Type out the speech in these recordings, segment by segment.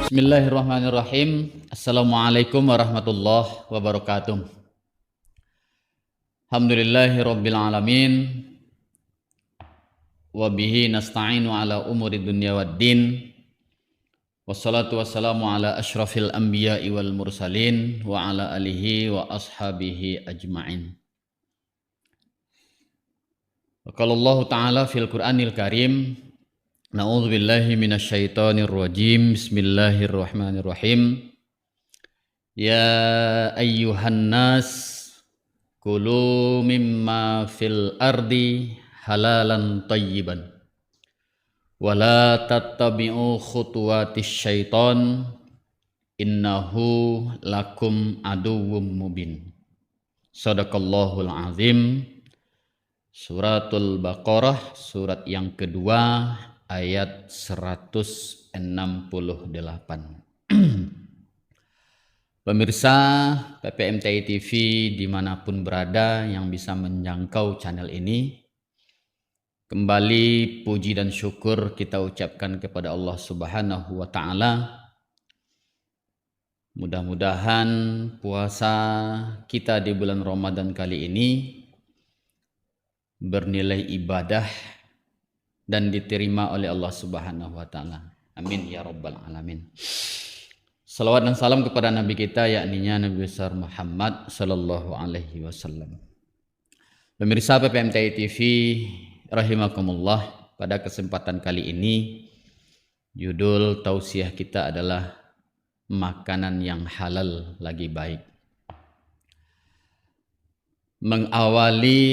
Bismillahirrahmanirrahim. Assalamualaikum warahmatullahi wabarakatuh. Alhamdulillahirabbil alamin. Wa bihi nasta'inu ala umuri dunya waddin. Wassalatu wassalamu ala asyrafil anbiya'i wal mursalin wa ala alihi wa ashabihi ajma'in. Wa qala Allah ta'ala fil Qur'anil Karim, Na'udzu billahi minasyaitonir rajim. Bismillahirrahmanirrahim. Ya ayyuhan nas kulu mimma fil ardi halalan thayyiban wa la tattabi'u khutuwatis syaiton innahu lakum aduwwum mubin. Shadaqallahul azim. Suratul Baqarah, surat yang kedua, ayat 168. Pemirsa PPMTI TV dimanapun berada yang bisa menjangkau channel ini, kembali puji dan syukur kita ucapkan kepada Allah Subhanahu wa Ta'ala. Mudah-mudahan puasa kita di bulan Ramadan kali ini bernilai ibadah dan diterima oleh Allah Subhanahu wa Ta'ala. Amin ya rabbal alamin. Salawat dan salam kepada Nabi kita, yakninya Nabi besar Muhammad sallallahu alaihi wasallam. Pemirsa PPMTI TV rahimakumullah, pada kesempatan kali ini judul tausiah kita adalah makanan yang halal lagi baik. Mengawali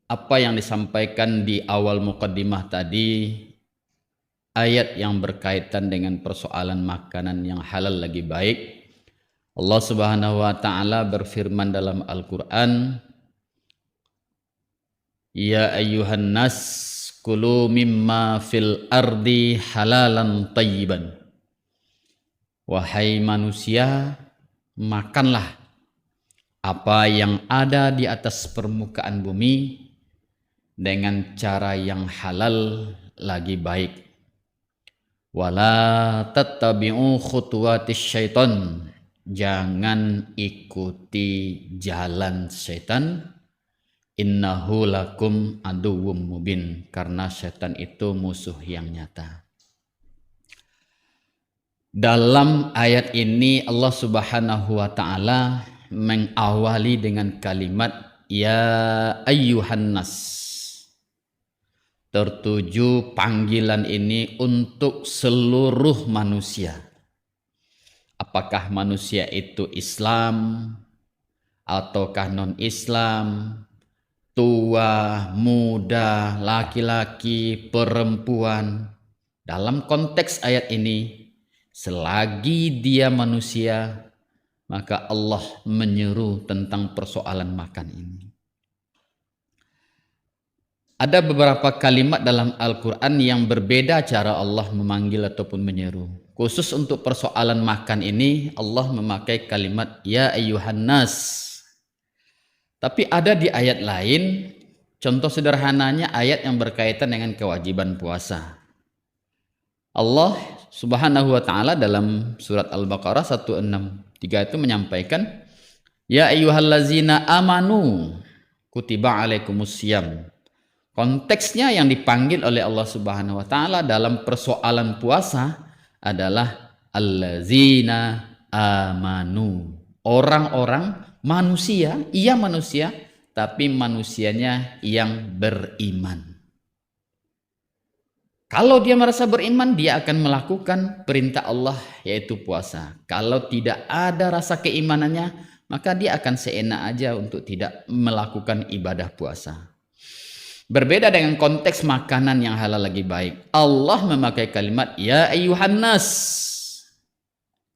apa yang disampaikan di awal muqaddimah tadi, ayat yang berkaitan dengan persoalan makanan yang halal lagi baik, Allah Subhanahu wa Ta'ala berfirman dalam Al-Quran, Ya ayyuhan nas kulu mimma fil ardi halalan thayyiban. Wahai manusia, makanlah apa yang ada di atas permukaan bumi dengan cara yang halal lagi baik. Wala tattabi'u khutuwatis syaiton. Jangan ikuti jalan setan. Innahu lakum aduwwum mubin. Karena setan itu musuh yang nyata. Dalam ayat ini Allah Subhanahu wa Ta'ala mengawali dengan kalimat Ya ayyuhan nas. Tertuju panggilan ini untuk seluruh manusia. Apakah manusia itu Islam ataukah non-Islam, tua, muda, laki-laki, perempuan. Dalam konteks ayat ini, selagi dia manusia, maka Allah menyeru tentang persoalan makan ini. Ada beberapa kalimat dalam Al-Quran yang berbeda cara Allah memanggil ataupun menyeru. Khusus untuk persoalan makan ini, Allah memakai kalimat Ya ayyuhan nas. Tapi ada di ayat lain, contoh sederhananya ayat yang berkaitan dengan kewajiban puasa. Allah Subhanahu wa Ta'ala dalam surat Al-Baqarah 163 itu menyampaikan Ya ayyuhallazina amanu kutiba alaikumusiyam. Konteksnya yang dipanggil oleh Allah Subhanahu wa Ta'ala dalam persoalan puasa adalah allazina amanu. Orang-orang manusia, iya manusia, tapi manusianya yang beriman. Kalau dia merasa beriman, dia akan melakukan perintah Allah, yaitu puasa. Kalau tidak ada rasa keimanannya, maka dia akan seenak aja untuk tidak melakukan ibadah puasa. Berbeda dengan konteks makanan yang halal lagi baik. Allah memakai kalimat Ya ayyuhan nas.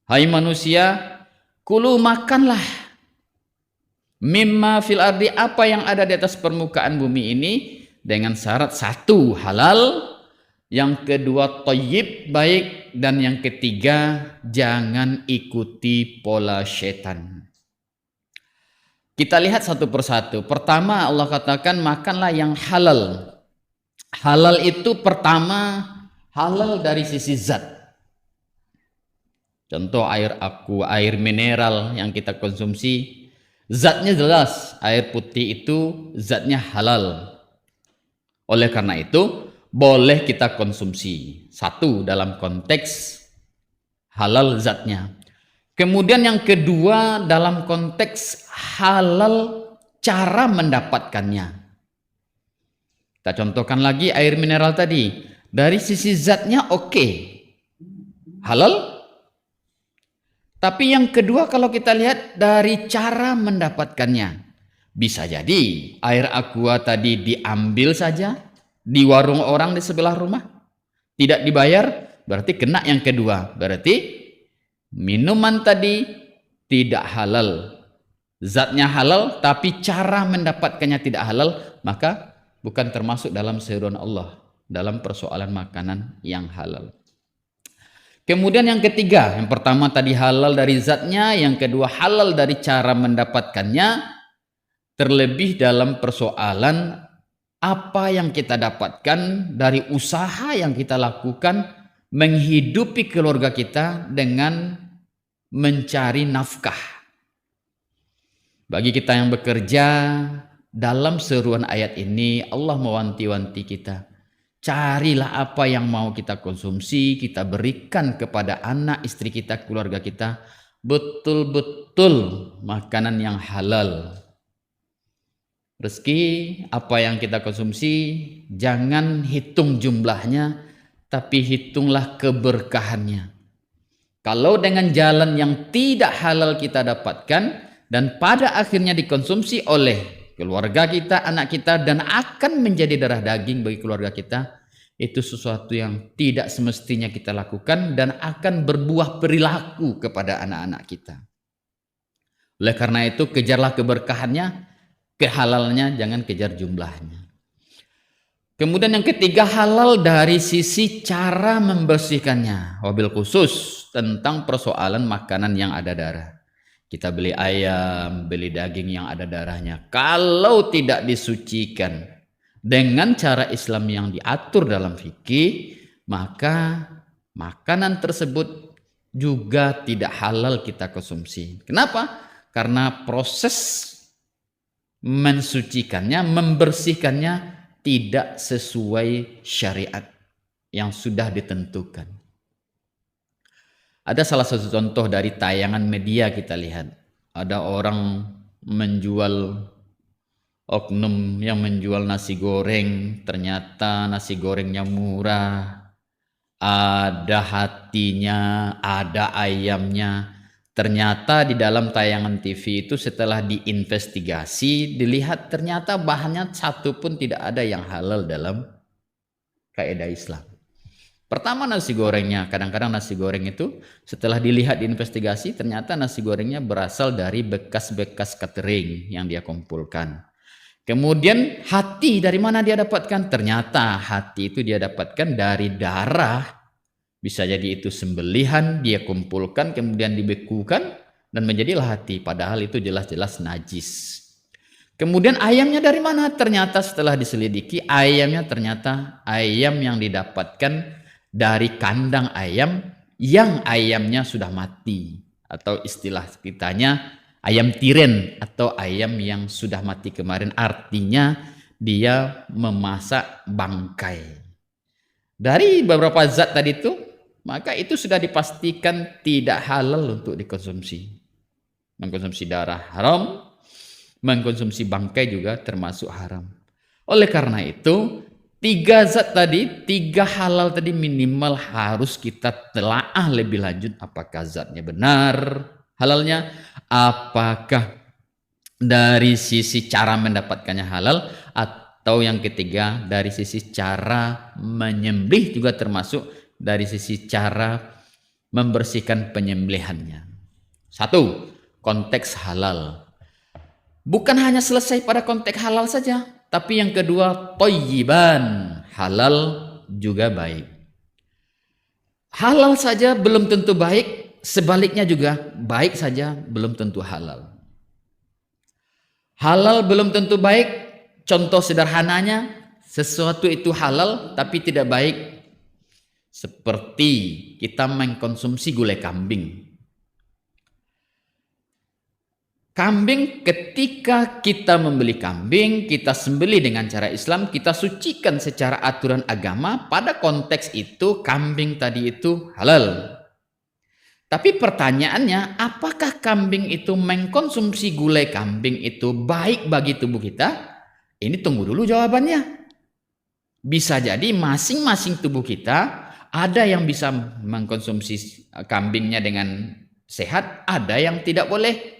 Hai manusia, kulu makanlah mimma fil ardi, apa yang ada di atas permukaan bumi ini, dengan syarat satu halal, yang kedua thayyib baik, dan yang ketiga jangan ikuti pola setan. Kita lihat satu persatu. Pertama Allah katakan makanlah yang halal. Halal itu pertama halal dari sisi zat. Contoh air aqua, air mineral yang kita konsumsi, zatnya jelas, air putih itu zatnya halal. Oleh karena itu boleh kita konsumsi. Satu, dalam konteks halal zatnya. Kemudian yang kedua dalam konteks halal cara mendapatkannya. Kita contohkan lagi air mineral tadi. Dari sisi zatnya oke, halal. Tapi yang kedua kalau kita lihat dari cara mendapatkannya. Bisa jadi air aqua tadi diambil saja di warung orang di sebelah rumah, tidak dibayar, berarti kena yang kedua. Berarti minuman tadi tidak halal. Zatnya halal tapi cara mendapatkannya tidak halal, maka bukan termasuk dalam seruan Allah dalam persoalan makanan yang halal. Kemudian yang ketiga, yang pertama tadi halal dari zatnya, yang kedua halal dari cara mendapatkannya, terlebih dalam persoalan apa yang kita dapatkan dari usaha yang kita lakukan menghidupi keluarga kita dengan mencari nafkah. Bagi kita yang bekerja, dalam seruan ayat ini Allah mewanti-wanti kita, carilah apa yang mau kita konsumsi, kita berikan kepada anak, istri kita, keluarga kita, betul-betul makanan yang halal. Rezeki apa yang kita konsumsi, jangan hitung jumlahnya, tapi hitunglah keberkahannya. Kalau dengan jalan yang tidak halal kita dapatkan dan pada akhirnya dikonsumsi oleh keluarga kita, anak kita, dan akan menjadi darah daging bagi keluarga kita, itu sesuatu yang tidak semestinya kita lakukan dan akan berbuah perilaku kepada anak-anak kita. Oleh karena itu kejarlah keberkahannya, kehalalnya, jangan kejar jumlahnya. Kemudian yang ketiga halal dari sisi cara membersihkannya, wabil khusus tentang persoalan makanan yang ada darah. Kita beli ayam, beli daging yang ada darahnya, kalau tidak disucikan dengan cara Islam yang diatur dalam fikih, maka makanan tersebut juga tidak halal kita konsumsi. Kenapa? Karena proses mensucikannya, membersihkannya tidak sesuai syariat yang sudah ditentukan. Ada salah satu contoh dari tayangan media kita lihat. Ada orang menjual, oknum yang menjual nasi goreng, ternyata nasi gorengnya murah, ada hatinya, ada ayamnya. Ternyata di dalam tayangan TV itu setelah diinvestigasi, dilihat ternyata bahannya satu pun tidak ada yang halal dalam kaidah Islam. Pertama nasi gorengnya, kadang-kadang nasi goreng itu setelah dilihat diinvestigasi, ternyata nasi gorengnya berasal dari bekas-bekas catering yang dia kumpulkan. Kemudian hati dari mana dia dapatkan? Ternyata hati itu dia dapatkan dari darah. Bisa jadi itu sembelihan, dia kumpulkan, kemudian dibekukan, dan menjadilah hati. Padahal itu jelas-jelas najis. Kemudian ayamnya dari mana? Ternyata setelah diselidiki, ayamnya ternyata ayam yang didapatkan dari kandang ayam yang ayamnya sudah mati. Atau istilah kitanya ayam tiren atau ayam yang sudah mati kemarin. Artinya dia memasak bangkai. Dari beberapa zat tadi itu, maka itu sudah dipastikan tidak halal untuk dikonsumsi. Mengkonsumsi darah haram, mengkonsumsi bangkai juga termasuk haram. Oleh karena itu, tiga zat tadi, tiga halal tadi minimal harus kita telaah lebih lanjut. Apakah zatnya benar halalnya? Apakah dari sisi cara mendapatkannya halal? Atau yang ketiga, dari sisi cara menyembelih juga termasuk, dari sisi cara membersihkan penyembelihannya. Satu, konteks halal. Bukan hanya selesai pada konteks halal saja, tapi yang kedua, thayyiban, halal juga baik. Halal saja belum tentu baik, sebaliknya juga baik saja belum tentu halal. Halal belum tentu baik, contoh sederhananya, sesuatu itu halal tapi tidak baik. Seperti kita mengkonsumsi gulai kambing. Kambing, ketika kita membeli kambing, kita sembelih dengan cara Islam, kita sucikan secara aturan agama, pada konteks itu kambing tadi itu halal. Tapi pertanyaannya, apakah kambing itu mengkonsumsi gulai kambing itu baik bagi tubuh kita? Ini tunggu dulu jawabannya. Bisa jadi masing-masing tubuh kita ada yang bisa mengkonsumsi kambingnya dengan sehat, ada yang tidak boleh.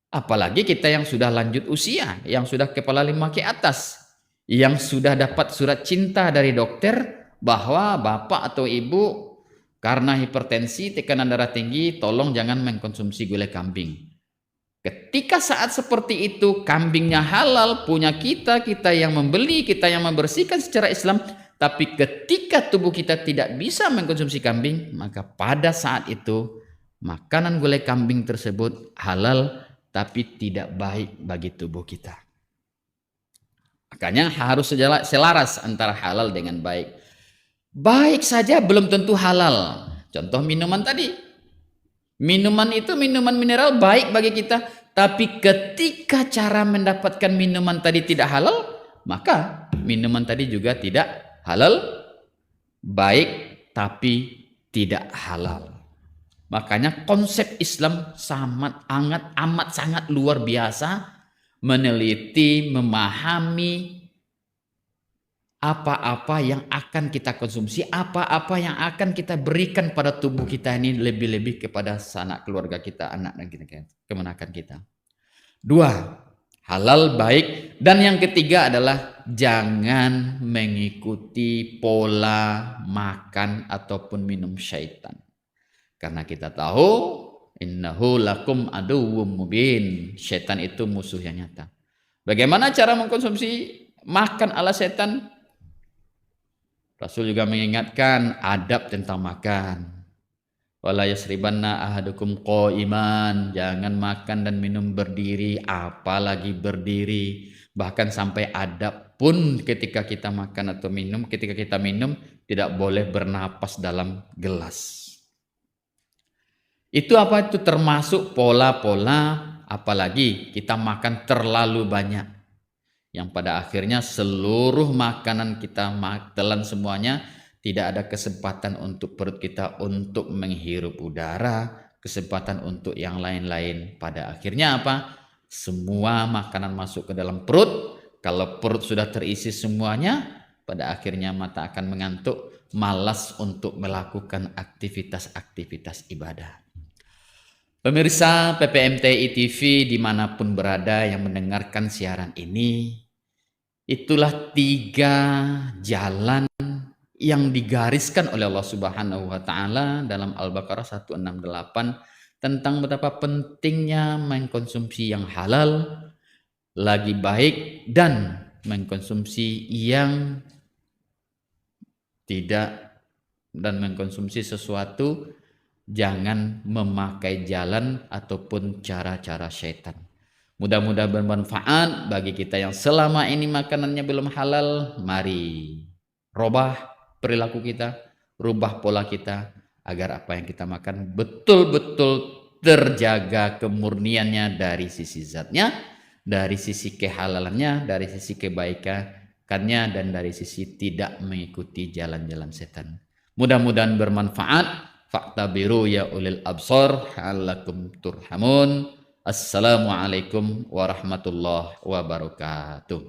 Apalagi kita yang sudah lanjut usia, yang sudah kepala 5 ke atas, yang sudah dapat surat cinta dari dokter bahwa bapak atau ibu karena hipertensi, tekanan darah tinggi, tolong jangan mengkonsumsi gulai kambing. Ketika saat seperti itu kambingnya halal, punya kita yang membeli, kita yang membersihkan secara Islam, tapi ketika tubuh kita tidak bisa mengkonsumsi kambing, maka pada saat itu makanan gulai kambing tersebut halal tapi tidak baik bagi tubuh kita. Makanya harus selaras antara halal dengan baik. Baik saja belum tentu halal. Contoh minuman tadi. Minuman itu minuman mineral baik bagi kita, tapi ketika cara mendapatkan minuman tadi tidak halal, maka minuman tadi juga tidak halal, baik tapi tidak halal. Makanya konsep Islam amat sangat luar biasa, meneliti, memahami apa-apa yang akan kita konsumsi, apa-apa yang akan kita berikan pada tubuh kita ini, lebih-lebih kepada sanak keluarga kita, anak dan kemenakan kita. Dua, halal baik. Dan yang ketiga adalah jangan mengikuti pola makan ataupun minum syaitan. Karena kita tahu innahu lakum aduwwum mubin. Syaitan itu musuh yang nyata. Bagaimana cara mengkonsumsi makan ala setan? Rasul juga mengingatkan adab tentang makan. Wala yasribanna ahadukum qaiman. Jangan makan dan minum berdiri, apalagi berdiri. Bahkan sampai adab pun ketika kita makan atau minum, ketika kita minum tidak boleh bernapas dalam gelas. Itu apa? Itu termasuk pola-pola, apalagi kita makan terlalu banyak. Yang pada akhirnya seluruh makanan kita telan semuanya, tidak ada kesempatan untuk perut kita untuk menghirup udara, kesempatan untuk yang lain-lain. Pada akhirnya apa? Semua makanan masuk ke dalam perut. Kalau perut sudah terisi semuanya, pada akhirnya mata akan mengantuk, malas untuk melakukan aktivitas-aktivitas ibadah. Pemirsa PPMTI TV dimanapun berada yang mendengarkan siaran ini, itulah 3 jalan yang digariskan oleh Allah Subhanahu wa Ta'ala dalam Al-Baqarah 168 tentang betapa pentingnya mengkonsumsi yang halal, lagi baik, dan mengkonsumsi yang tidak, dan mengkonsumsi sesuatu jangan memakai jalan ataupun cara-cara syaitan. Mudah-mudahan bermanfaat bagi kita yang selama ini makanannya belum halal. Mari rubah perilaku kita, rubah pola kita, agar apa yang kita makan betul-betul terjaga kemurniannya dari sisi zatnya, dari sisi kehalalannya, dari sisi kebaikannya, dan dari sisi tidak mengikuti jalan-jalan setan. Mudah-mudahan bermanfaat. Fa'tabiru ya ulil absar la'allakum turhamun. Assalamualaikum warahmatullahi wabarakatuh.